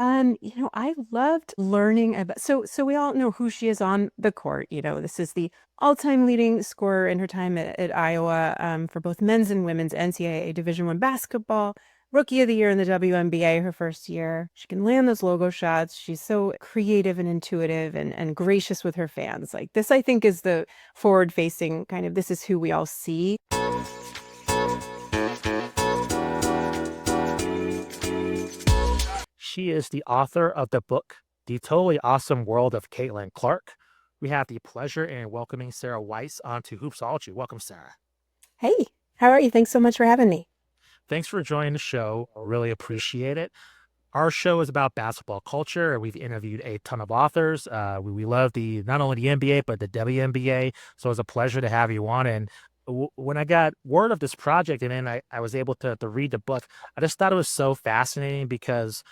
I loved learning about so we all know who she is on the court. This is the all-time leading scorer in her time at Iowa for both men's and women's NCAA Division I basketball. Rookie of the year in the WNBA her first year. She can land those logo shots. She's so creative and intuitive and gracious with her fans. Like this, I think, is the forward-facing kind of this is who we all see. She is the author of the book, The Totally Awesome World of Caitlin Clark. We have the pleasure in welcoming Sara Weiss onto Hoopsology. Welcome, Sara. Hey, how are you? Thanks so much for having me. Thanks for joining the show. I really appreciate it. Our show is about basketball culture, and we've interviewed a ton of authors. We love the not only the NBA but the WNBA. So it's a pleasure to have you on. And when I got word of this project, and then I was able to read the book, I just thought it was so fascinating because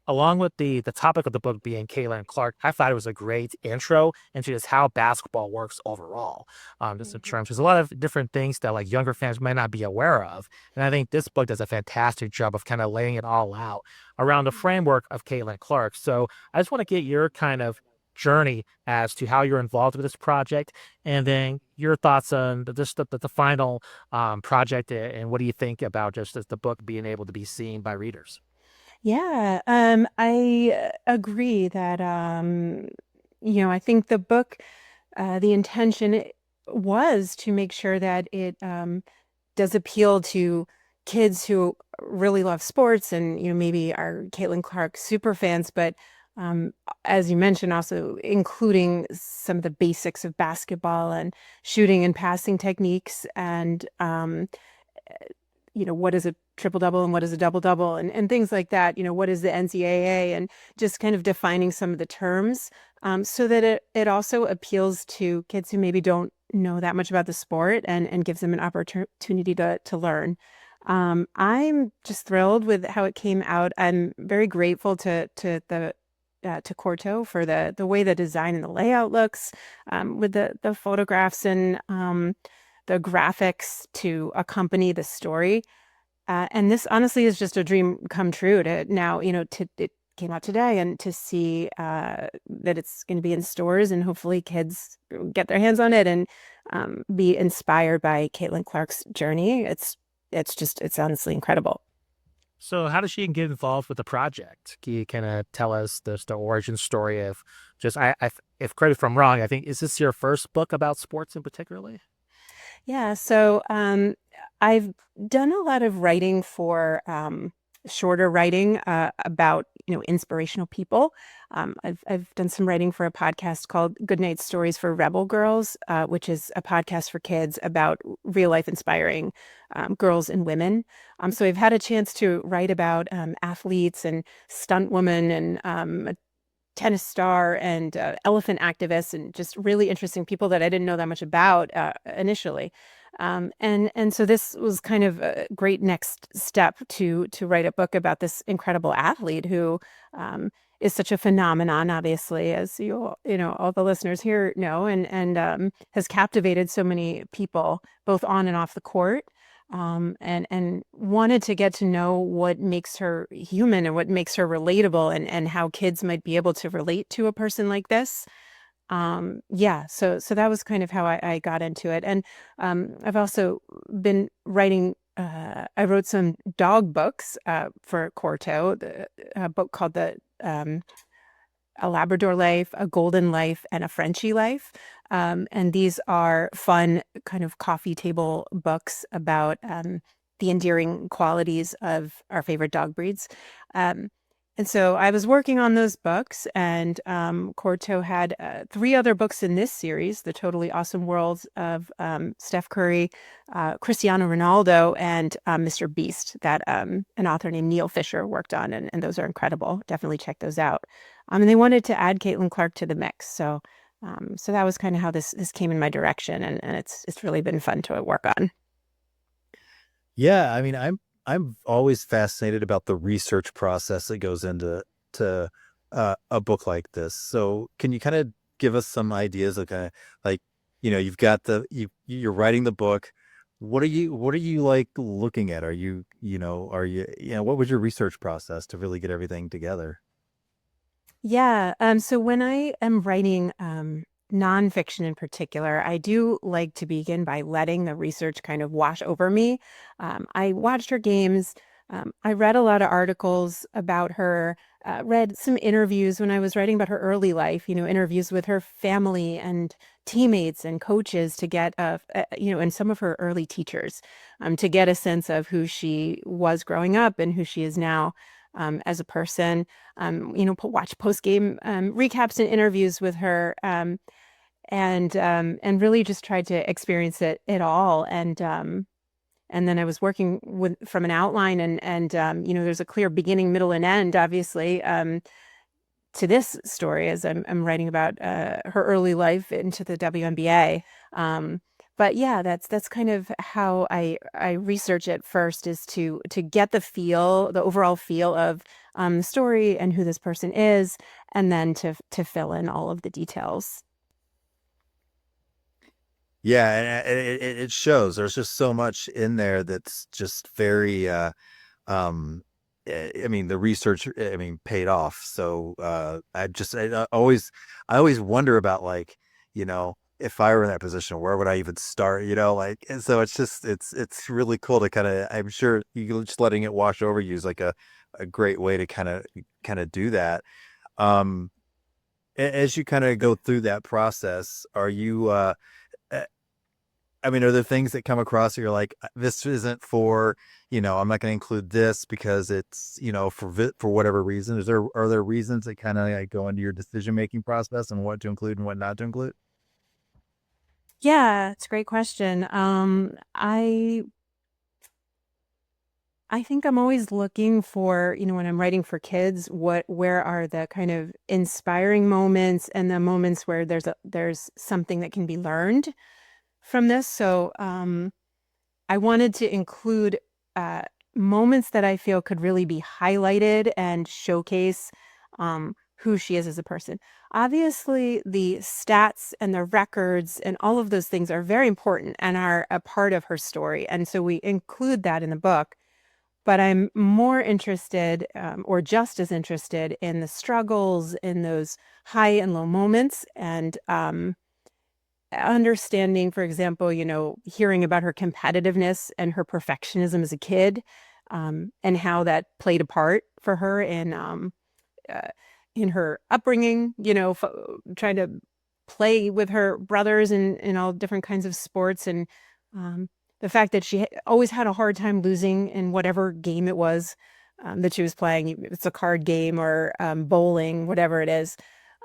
along with the topic of the book being Caitlin Clark, I thought it was a great intro into just how basketball works overall. Just in Mhm. terms, there's a lot of different things that like younger fans might not be aware of, and I think this book does a fantastic job of kind of laying it all out around the framework of Caitlin Clark. So I just want to get your kind of journey as to how you're involved with this project, and then your thoughts on the final project, and what do you think about just the book being able to be seen by readers. Yeah, I agree that I think the book, the intention was to make sure that it does appeal to kids who really love sports and maybe are Caitlin Clark super fans, but um, as you mentioned, also including some of the basics of basketball and shooting and passing techniques and what is a triple double and what is a double double and things like that. What is the NCAA and just kind of defining some of the terms so that it also appeals to kids who maybe don't know that much about the sport and gives them an opportunity to learn. I'm just thrilled with how it came out. I'm very grateful to Corto for the way the design and the layout looks with the photographs and the graphics to accompany the story. And this honestly is just a dream come true to now, it came out today and to see that it's going to be in stores and hopefully kids get their hands on it and be inspired by Caitlin Clark's journey. It's honestly incredible. So, how does she get involved with the project? Can you kind of tell us the origin story of just if correct if I'm wrong, I think is this your first book about sports in particularly? Yeah, so I've done a lot of writing for shorter writing about inspirational people. I've done some writing for a podcast called Goodnight Stories for Rebel Girls, which is a podcast for kids about real life inspiring girls and women. So I've had a chance to write about athletes and stunt women and tennis star and elephant activists and just really interesting people that I didn't know that much about initially. And so this was kind of a great next step to write a book about this incredible athlete who is such a phenomenon, obviously, as all the listeners here know, and has captivated so many people both on and off the court and wanted to get to know what makes her human and what makes her relatable and how kids might be able to relate to a person like this. Yeah, so that was kind of how I got into it. And I've also been writing. I wrote some dog books for Corto, a book called the a Labrador Life, a Golden Life, and a Frenchie Life. And these are fun kind of coffee table books about the endearing qualities of our favorite dog breeds. Um, and so I was working on those books, and Corto had three other books in this series, The Totally Awesome Worlds of Steph Curry, Cristiano Ronaldo, and Mr. Beast, that an author named Neil Fisher worked on. And those are incredible. Definitely check those out. And they wanted to add Caitlin Clark to the mix. So that was kind of how this came in my direction, and it's really been fun to work on. Yeah, I mean, I'm always fascinated about the research process that goes into to a book like this. So, can you kind of give us some ideas of kind of like, you've got you're writing the book. What are you like looking at? Are you, what was your research process to really get everything together? Yeah. So when I am writing nonfiction in particular, I do like to begin by letting the research kind of wash over me. I watched her games. I read a lot of articles about her, read some interviews when I was writing about her early life, interviews with her family and teammates and coaches to get and some of her early teachers, to get a sense of who she was growing up and who she is now, as a person. Watch post game recaps and interviews with her, and really just tried to experience it all. And then I was working with from an outline, and there's a clear beginning, middle, and end, obviously, to this story as I'm writing about her early life into the WNBA. But yeah, that's kind of how I research it first, is to get the overall feel of the story and who this person is, and then to fill in all of the details. Yeah, and it shows. There's just so much in there that's just very I mean, the research, I mean, paid off. So I always wonder about, like, if I were in that position, where would I even start? Like, and so it's really cool to kind of, I'm sure you just letting it wash over you is like a great way to kind of do that. Um, as you kind of go through that process, are you uh, I mean, are there things that come across that you're like, this isn't for, I'm not going to include this because it's, for whatever reason? Are there reasons that kind of like go into your decision making process and what to include and what not to include? Yeah, it's a great question. I think I'm always looking for, when I'm writing for kids, where are the kind of inspiring moments and the moments where there's something that can be learned from this. So I wanted to include uh, moments that I feel could really be highlighted and showcase who she is as a person. Obviously, the stats and the records and all of those things are very important and are a part of her story. And so we include that in the book. But I'm more interested, or just as interested, in the struggles, in those high and low moments, and understanding, for example, hearing about her competitiveness and her perfectionism as a kid, and how that played a part for her uh, in her upbringing, trying to play with her brothers in all different kinds of sports, and um, the fact that she always had a hard time losing in whatever game it was, that she was playing. It's a card game or bowling, whatever it is.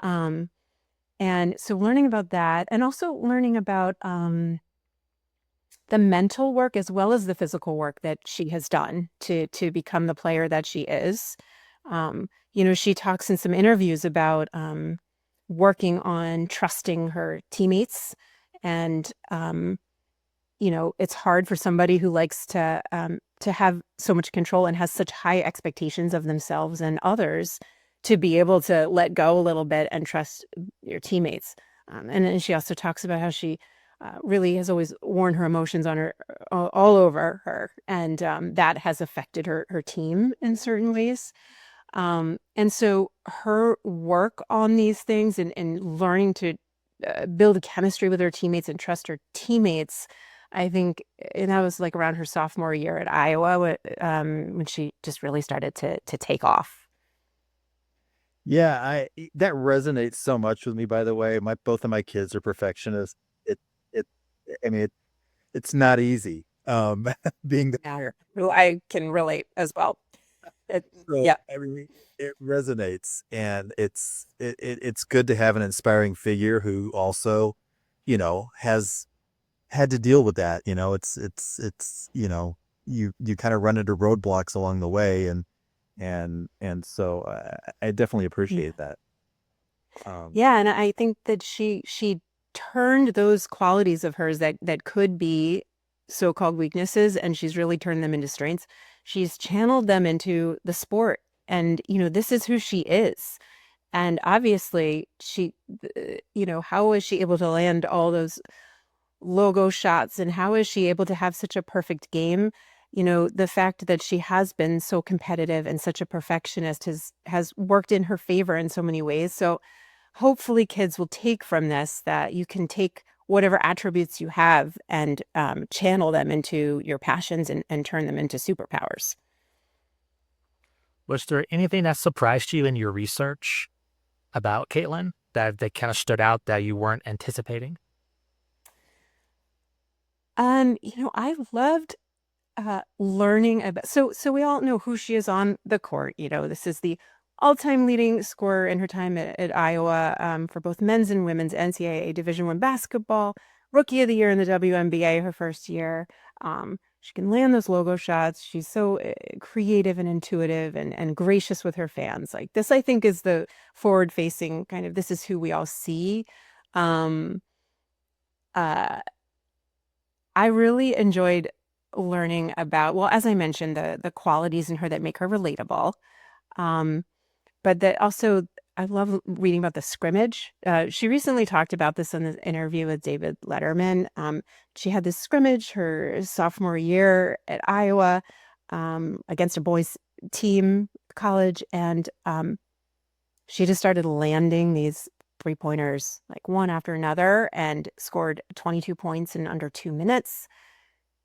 Um, and so learning about that, and also learning about the mental work as well as the physical work that she has done to become the player that she is. She talks in some interviews about working on trusting her teammates, and it's hard for somebody who likes to have so much control and has such high expectations of themselves and others, to be able to let go a little bit and trust your teammates. And then she also talks about how she really has always worn her emotions on her, all over her, and that has affected her team in certain ways. And so her work on these things, and learning to build a chemistry with her teammates and trust her teammates, I think, and that was like around her sophomore year at Iowa, when she just really started to take off. Yeah, that resonates so much with me, by the way. Both of my kids are perfectionists. It, it, I mean, it's not easy. Being the Yeah, well, I can relate as well. It, So yeah. I mean, it resonates, and it's good to have an inspiring figure who also, has had to deal with that. It's you kind of run into roadblocks along the way, and so I definitely Yeah. appreciate that. Um, Yeah, and I think that she turned those qualities of hers that could be so-called weaknesses, and she's really turned them into strengths. She's channeled them into the sport, and this is who she is. And obviously, how is she able to land all those logo shots, and how is she able to have such a perfect game? the fact that she has been so competitive and such a perfectionist has worked in her favor in so many ways. So hopefully kids will take from this that you can take whatever attributes you have and channel them into your passions and turn them into superpowers. Was there anything that surprised you in your research about Caitlin that kind of stood out that you weren't anticipating? I loved learning about so we all know who she is on the court. This is the all-time leading scorer in her time at Iowa for both men's and women's NCAA Division I basketball, rookie of the year in the WNBA her first year. She can land those logo shots. She's so creative and intuitive and gracious with her fans. Like this, I think, is the forward-facing kind of this is who we all see. Um, uh, I really enjoyed learning about, well, as I mentioned, the qualities in her that make her relatable. Um, but that also, I love reading about the scrimmage. She recently talked about this in the interview with David Letterman. She had this scrimmage her sophomore year at Iowa against a boys' team college, and she just started landing these three-pointers like one after another and scored 22 points in under 2 minutes.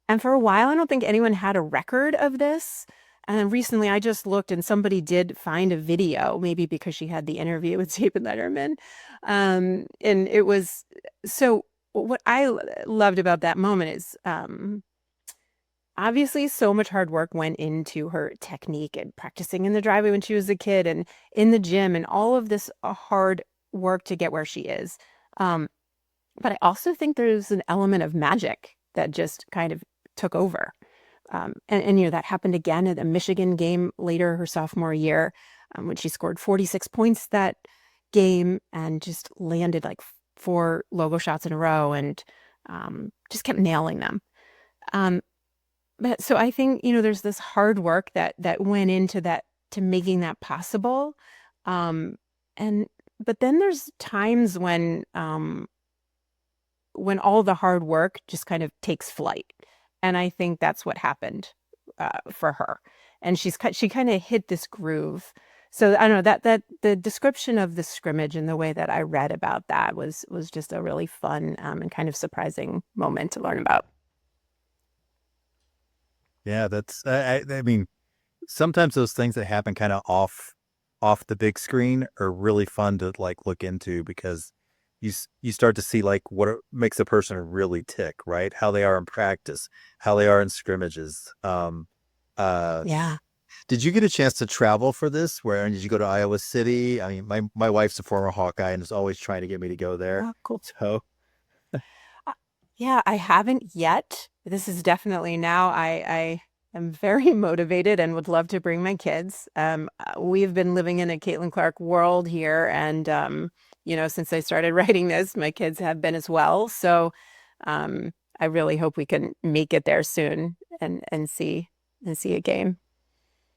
And for a while, I don't think anyone had a record of this. And then recently I just looked and somebody did find a video, maybe because she had the interview with David Letterman. And it was so what I loved about that moment is obviously so much hard work went into her technique and practicing in the driveway when she was a kid and in the gym and all of this hard work to get where she is. Um, but I also think there's an element of magic that just kind of took over. And that happened again at a Michigan game later her sophomore year when she scored 46 points that game and just landed like four logo shots in a row and just kept nailing them. Um, but so I think, there's this hard work that went into that to making that possible. Um, and but then there's times when all the hard work just kind of takes flight. And I think that's what happened for her. And she kind of hit this groove. So I don't know that the description of the scrimmage and the way that I read about that was just a really fun and kind of surprising moment to learn about. Yeah, that's I mean, sometimes those things that happen kind of off the big screen are really fun to like look into because you start to see like makes a person really tick, right? How they are in practice, how they are in scrimmages. Uh, Yeah. did you get a chance to travel for this? Where did you go to Iowa City? I mean, my wife's a former Hawkeye and is always trying to get me to go there. Oh, cool. So Uh, Yeah, I haven't yet. This is definitely now I am very motivated and would love to bring my kids. We've been living in a Caitlin Clark world here, and since I started writing this, my kids have been as well. So I really hope we can make it there soon and see a game.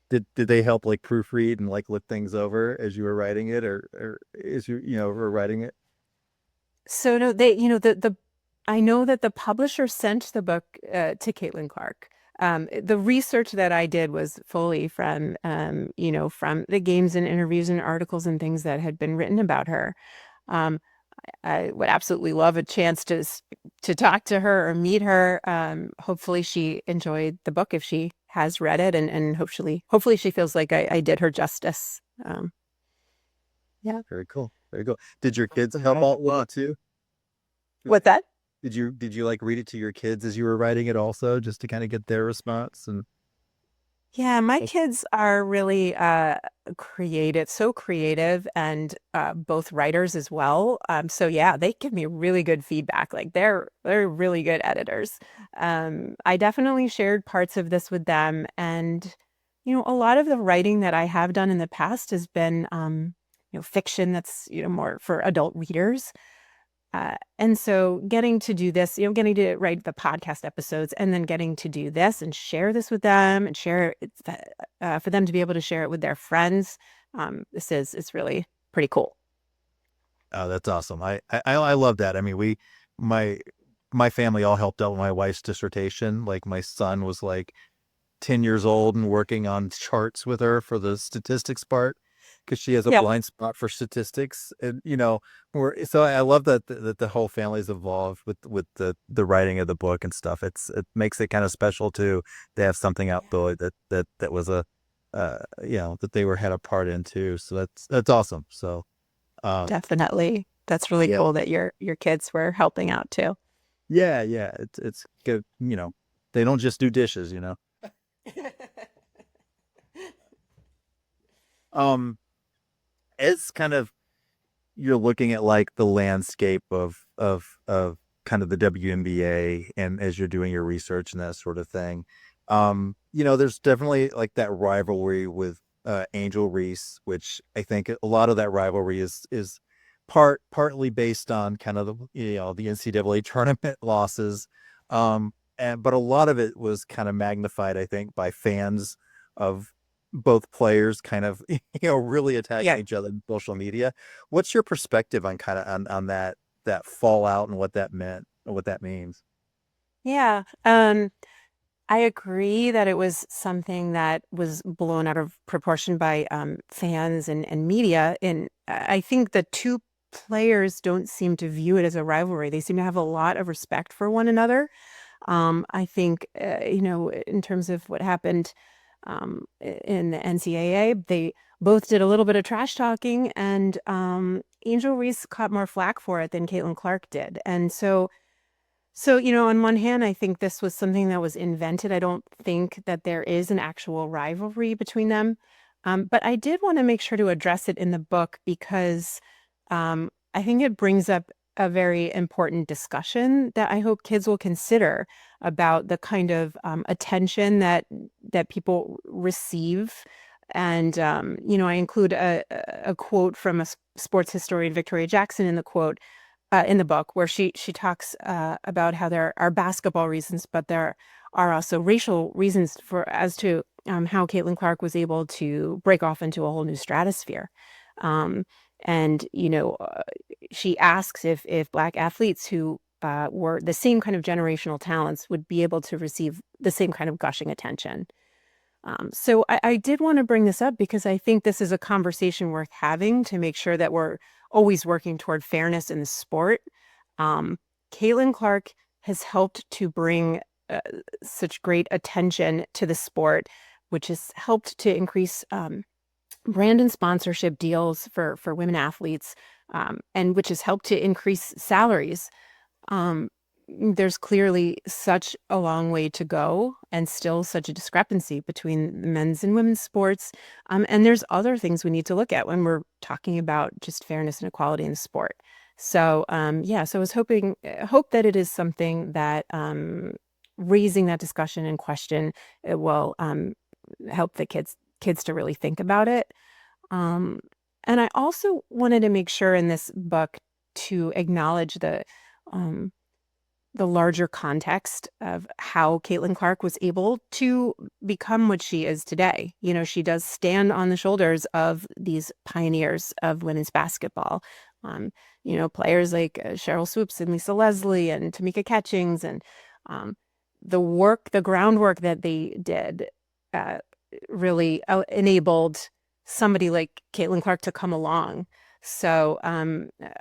did they help like proofread and like look things over as you were writing it, or as were writing it? So no, they, the I know that the publisher sent the book to Caitlin Clark. The research that I did was fully from the games and interviews and articles and things that had been written about her. Um, I would absolutely love a chance to talk to her or meet her. Hopefully she enjoyed the book if she has read it, and hopefully she feels like I did her justice. Yeah. Very cool. Very cool. Did your kids help out with it too? What's that? Did you like read it to your kids as you were writing it also, just to kind of get their response? And Yeah, my kids are really creative, so creative, and both writers as well. So yeah, they give me really good feedback. Like they're really good editors. I definitely shared parts of this with them, and a lot of the writing that I have done in the past has been fiction that's more for adult readers. And so getting to do this, getting to write the podcast episodes and then getting to do this and share this with them and share it for them to be able to share it with their friends. It's really pretty cool. oh, that's awesome. I love that. I mean, my my family all helped out with my wife's dissertation. Like my son was like 10 years old and working on charts with her for the statistics part because she has a Yep, blind spot for statistics. And, so I love that the whole family's involved with the writing of the book and stuff. It makes it kind of special too. They have something out there that was that they had a part in too. So that's awesome. So, um, definitely. That's really yeah, cool that your kids were helping out too. yeah. It's good. They don't just do dishes. Um, as kind of you're looking at like the landscape of kind of the WNBA and as you're doing your research and that sort of thing. There's definitely like that rivalry with Angel Reese, which I think a lot of that rivalry is partly based on kind of the NCAA tournament losses. But a lot of it was kind of magnified, I think, by fans of both players kind of really attacking Yeah. each other in social media. What's your perspective on kind of on that fallout and what that meant and what that means? Yeah. I agree that it was something that was blown out of proportion by fans and media. And I think the two players don't seem to view it as a rivalry. They seem to have a lot of respect for one another. I think, in terms of what happened in the NCAA, they both did a little bit of trash talking, and Angel Reese caught more flack for it than Caitlin Clark did. And so, on one hand, I think this was something that was invented. I don't think that there is an actual rivalry between them. But I did want to make sure to address it in the book because I think it brings up a very important discussion that I hope kids will consider about the kind of attention that people receive. And I include a quote from a sports historian, Victoria Jackson, in the book, where she talks about how there are basketball reasons, but there are also racial reasons for as to how Caitlin Clark was able to break off into a whole new stratosphere. Um, and she asks if Black athletes who were the same kind of generational talents would be able to receive the same kind of gushing attention. So I did want to bring this up because I think this is a conversation worth having to make sure that we're always working toward fairness in the sport. Um, Caitlin Clark has helped to bring such great attention to the sport, which has helped to increase brand and sponsorship deals for women athletes, and which has helped to increase salaries. um, there's clearly such a long way to go and still such a discrepancy between men's and women's sports. And there's other things we need to look at when we're talking about just fairness and equality in sport. So, yeah, so I was hope that it is something that raising that discussion and question, it will help the kids to really think about it. Um, and I also wanted to make sure in this book to acknowledge um, the larger context of how Caitlin Clark was able to become what she is today. She does stand on the shoulders of these pioneers of women's basketball. Um, Players like Cheryl Swoops and Lisa Leslie and Tamika Catchings, and um, the groundwork that they did uh, really enabled somebody like Caitlin Clark to come along. So,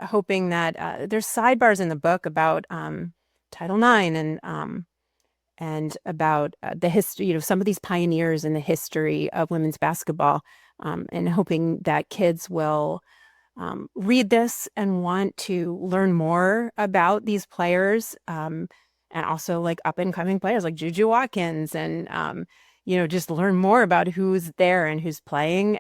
hoping that there's sidebars in the book about Title IX and about the history, some of these pioneers in the history of women's basketball, and hoping that kids will read this and want to learn more about these players, and also like up and coming players like Juju Watkins, and just learn more about who's there and who's playing.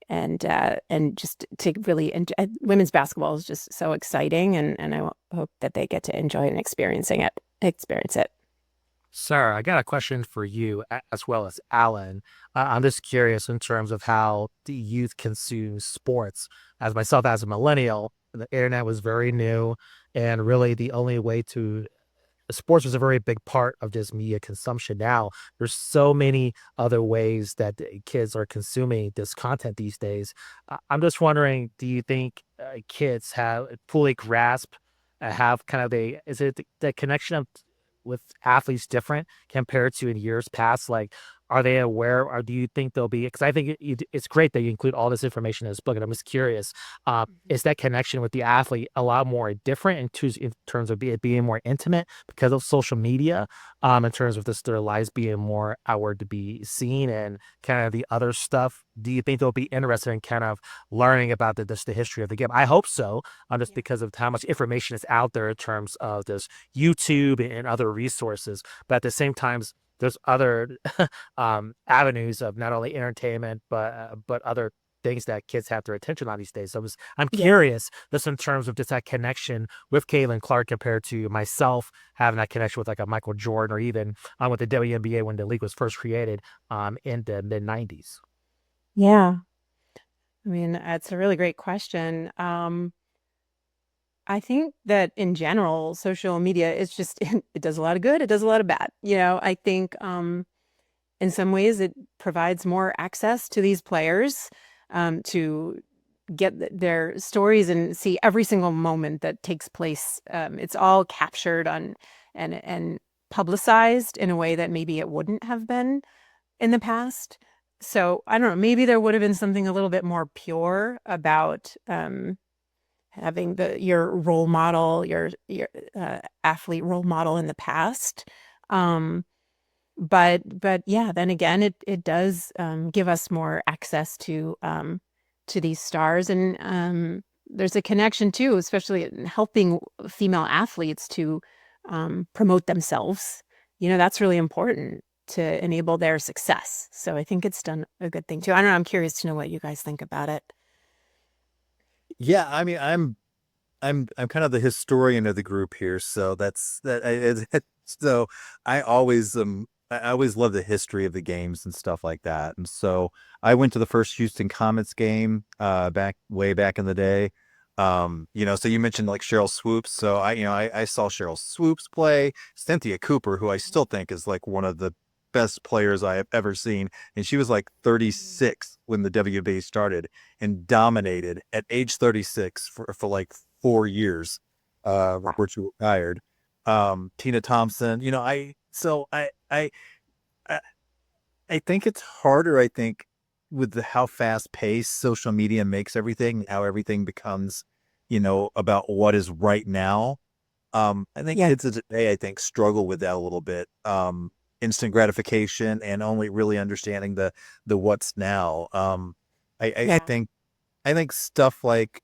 And just to really women's basketball is just so exciting, and I hope that they get to enjoy and experience it. Sarah, I got a question for you as well as Alan. I'm just curious in terms of how the youth consume sports. As myself, as a millennial, the internet was very new, and really the only way to sports was a very big part of just media consumption. Now there's so many other ways that the kids are consuming this content these days. I'm just wondering, do you think kids have fully grasp, have kind of is it the connection of with athletes different compared to in years past? Like, are they aware, or do you think they'll be? Because I think it's great that you include all this information in this book, and I'm just curious, Mhm. is that connection with the athlete a lot more different in terms of it being more intimate because of social media, in terms of this their lives being more outward to be seen and kind of the other stuff? Do you think they'll be interested in kind of learning about the history of the game? I hope so, just Yeah. because of how much information is out there in terms of this YouTube and other resources. But at the same time, there's other avenues of not only entertainment but other things that kids have their attention on these days. So I'm Yeah. curious just in terms of just that connection with Caitlin Clark compared to myself having that connection with like a Michael Jordan or even with the WNBA when the league was first created in the mid 90s. Yeah. I mean, that's a really great question. I think that in general, social media is just it does a lot of good, it does a lot of bad. I think in some ways it provides more access to these players to get their stories and see every single moment that takes place. It's all captured on and publicized in a way that maybe it wouldn't have been in the past. So I don't know, maybe there would have been something a little bit more pure about having your role model, your athlete role model in the past. Um, but yeah, then again, it does give us more access to these stars, and there's a connection too, especially in helping female athletes to promote themselves. That's really important to enable their success. So I think it's done a good thing too. I don't know. I'm curious to know what you guys think about it. Yeah, I mean, I'm kind of the historian of the group here, so that's that. So I always love the history of the games and stuff like that, and so I went to the first Houston Comets game back way back in the day. So you mentioned like Cheryl Swoops, so I saw Cheryl Swoops play, Cynthia Cooper, who I still think is like one of the best players I have ever seen, and she was like Mhm. 36 when the WB started and dominated at age 36 for like 4 years Wow. before she retired. Tina Thompson, I I think it's harder, I think, with how fast paced social media makes everything, how everything becomes, about what is right now. I think Yeah. kids of today, I think, struggle with that a little bit. Instant gratification and only really understanding the what's now. Yeah. I think stuff like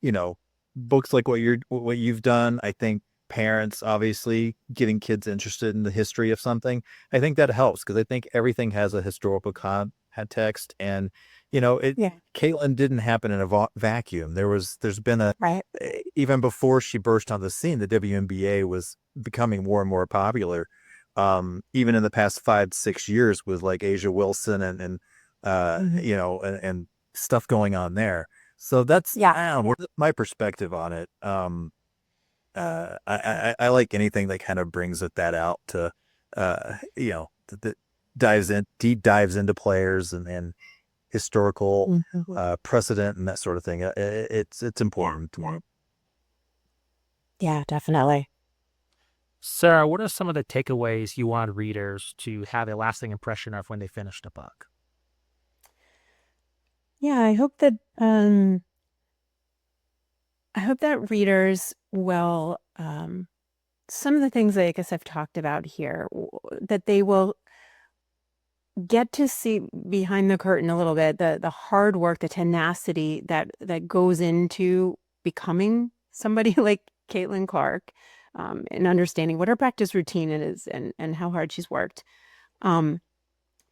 you know books like what you've done. I think parents obviously getting kids interested in the history of something. I think that helps because I think everything has a historical context, and it. Yeah. Caitlin didn't happen in a vacuum. There's been Right. even before she burst on the scene, the WNBA was becoming more and more popular. Even in the past 5 6 years with like Asia Wilson and Mhm. and stuff going on there. So that's Yeah. I don't know, my perspective on it. I like anything that kind of brings that out to that deep dives into players and historical Mhm. precedent and that sort of thing. It's Yeah. important to me. Yeah. Yeah, definitely. Sarah, what are some of the takeaways you want readers to have a lasting impression of when they finish the book? Yeah, I hope that readers will some of the things that I guess I've talked about here that they will get to see behind the curtain a little bit, the hard work, the tenacity that goes into becoming somebody like Caitlin Clark, and understanding what her practice routine is and how hard she's worked. Um,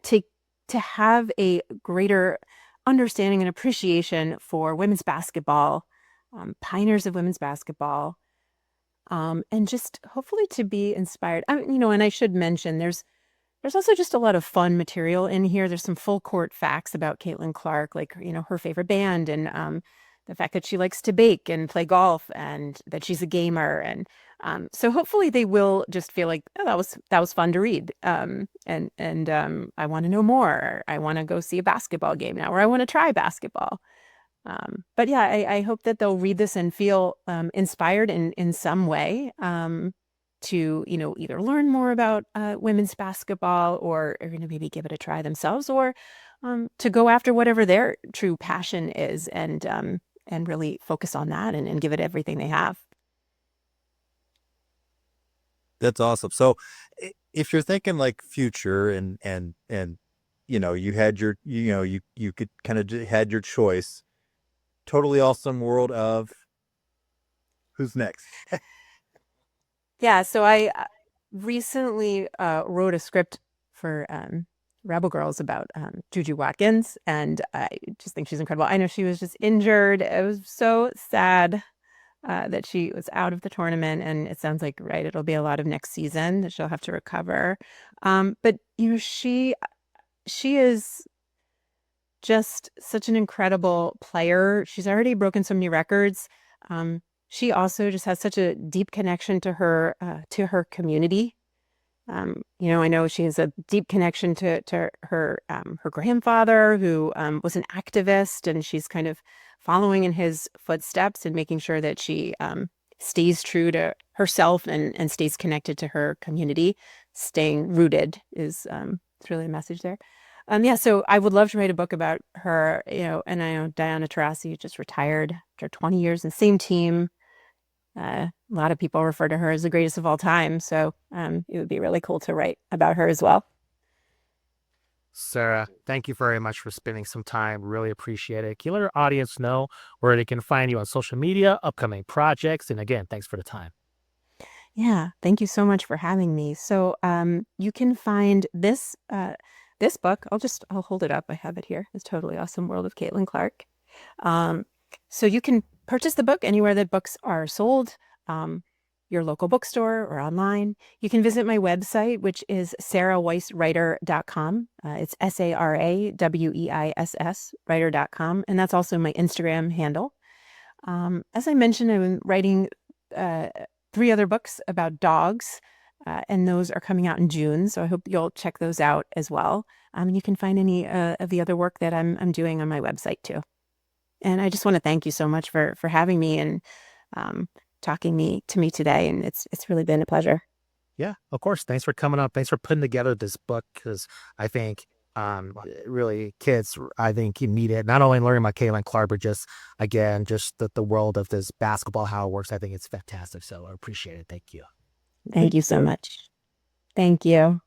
to to have a greater understanding and appreciation for women's basketball, pioneers of women's basketball, and just hopefully to be inspired. And I should mention there's also just a lot of fun material in here. There's some full court facts about Caitlin Clark, like her favorite band and the fact that she likes to bake and play golf and that she's a gamer. And so hopefully they will just feel like, oh, that was fun to read. And I want to know more. I want to go see a basketball game now, or I want to try basketball. But yeah, I hope that they'll read this and feel inspired in some way to, either learn more about women's basketball or maybe give it a try themselves, or to go after whatever their true passion is and really focus on that and give it everything they have. That's awesome. So if you're thinking like future and you had your you could kind of had your choice. Totally awesome world of who's next? Yeah, so I recently wrote a script for Rebel Girls about Juju Watkins, and I just think she's incredible. I know she was just injured. It was so sad that she was out of the tournament, and it sounds like, right, it'll be a lot of next season that she'll have to recover. But she is just such an incredible player. She's already broken so many records. She also just has such a deep connection to her community. I know she has a deep connection to her grandfather, who was an activist, and she's kind of following in his footsteps and making sure that she stays true to herself and stays connected to her community. Staying rooted is really a message there. Yeah, so I would love to write a book about her, and I know Diana Taurasi just retired after 20 years in the same team. A lot of people refer to her as the greatest of all time, so it would be really cool to write about her as well. Sarah, thank you very much for spending some time. Really appreciate it. Can you let our audience know where they can find you on social media, upcoming projects? And again, thanks for the time. Yeah, thank you so much for having me. So you can find this book. I'll hold it up. I have it here. It's Totally Awesome World of Caitlin Clark. So you can purchase the book anywhere that books are sold, your local bookstore or online. You can visit my website, which is saraweiss.writer.com. It's SARAWEISS writer.com. And that's also my Instagram handle. As I mentioned, I've been writing 3 other books about dogs, and those are coming out in June. So I hope you'll check those out as well. You can find any of the other work that I'm doing on my website too. And I just want to thank you so much for having me and talking to me today. And it's really been a pleasure. Yeah, of course. Thanks for coming up. Thanks for putting together this book, because I think really kids, I think you need it. Not only learning about Caitlin Clark, but just, again, just the world of this basketball, how it works. I think it's fantastic. So I appreciate it. Thank you. Thank you so much. Thank you.